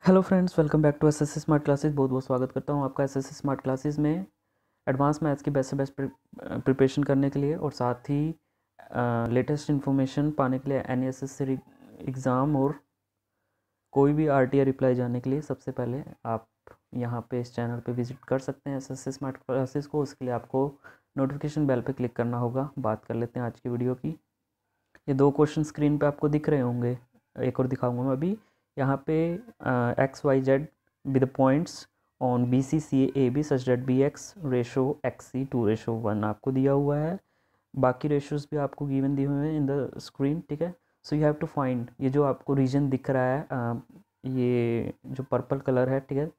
Hello friends, welcome back to SSC smart classes. बहुत बहुत स्वागत करता हूँ आपका एसएससी स्मार्ट क्लासेस में एडवांस मैथ्स की बेस्ट से बेस्ट प्रिपरेशन करने के लिए और साथ ही लेटेस्ट इन्फॉर्मेशन पाने के लिए एनएसएससी एग्ज़ाम और कोई भी आरटीआई रिप्लाई जानने के लिए सबसे पहले आप यहाँ पे इस चैनल पे विजिट कर सकते हैं एसएससी स्मार्ट क्लासेस को। उसके लिए आपको नोटिफिकेशन बेल पे क्लिक करना होगा। बात कर लेते हैं आज की वीडियो की। ये दो क्वेश्चन स्क्रीन पे आपको दिख रहे होंगे, एक और दिखाऊंगा मैं अभी। यहाँ पे X Y Z with the points on B C C A B such that B X ratio X C 2:1 आपको दिया हुआ है। बाकी रेशोज़ भी आपको गिवन दिए हुए हैं इन द स्क्रीन, ठीक है। So you have to find, ये जो आपको रीजन दिख रहा है, ये जो पर्पल कलर है, ठीक है,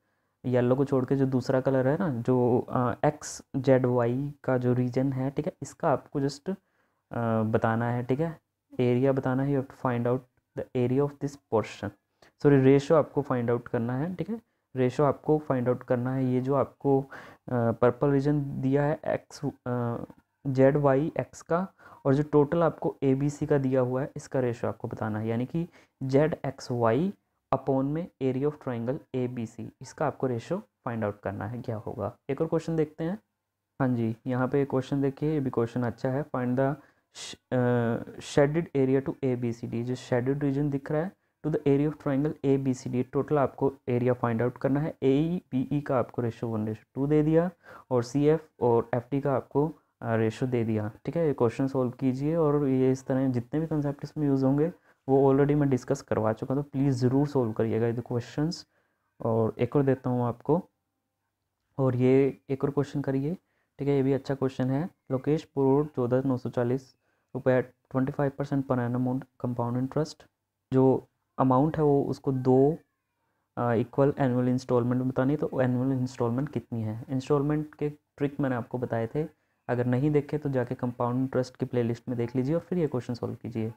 येलो को छोड़ के जो दूसरा कलर है ना, जो एक्स जेड वाई का जो रीजन है, ठीक है, इसका आपको जस्ट बताना है, ठीक है। एरिया बताना है, you have to find out the area of this portion. Sorry, ratio आपको फाइंड आउट करना है, ठीक है। रेशो आपको फाइंड आउट करना है। ये जो आपको पर्पल रीजन दिया है एक्स जेड वाई एक्स का, और जो टोटल आपको ए बी सी का दिया हुआ है, इसका रेशो आपको बताना है, यानी कि जेड एक्स वाई अपॉन में area of triangle A B C, इसका आपको रेशो फाइंड आउट करना है क्या होगा। एक और क्वेश्चन देखते हैं। हाँ जी, यहाँ पे क्वेश्चन देखिए, ये भी क्वेश्चन अच्छा है। Find the shaded area to A B C D. जो शेडेड रीजन दिख रहा है to the area of triangle A B C D, total आपको एरिया फाइंड आउट करना है। ए ई बी ई का आपको रेशो 1:2 दे दिया, और सी एफ और एफ डी का आपको रेशो दे दिया, ठीक है। ये क्वेश्चन सोल्व कीजिए, और ये इस तरह जितने भी कंसेप्ट इसमें यूज़ होंगे वो ऑलरेडी मैं डिस्कस करवा चुका, तो प्लीज़ ज़रूर सोल्व करिएगा ये क्वेश्चन। और एक और देता हूँ आपको, और ये एक और क्वेश्चन करिए, ठीक है। ये भी अच्छा क्वेश्चन है। लोकेश पुरोड 14,940 रुपये 25% per annum on compound interest. जो अमाउंट है वो उसको दो इक्वल एनुअल इंस्टॉलमेंट में बतानी है, तो एनुअल इंस्टॉलमेंट कितनी है। इंस्टॉलमेंट के ट्रिक मैंने आपको बताए थे, अगर नहीं देखे तो जाके कंपाउंड इंटरेस्ट की प्लेलिस्ट में देख लीजिए और फिर ये क्वेश्चन सॉल्व कीजिए।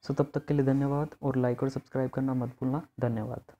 सो तब तक के लिए धन्यवाद, और लाइक और सब्सक्राइब करना मत भूलना। धन्यवाद।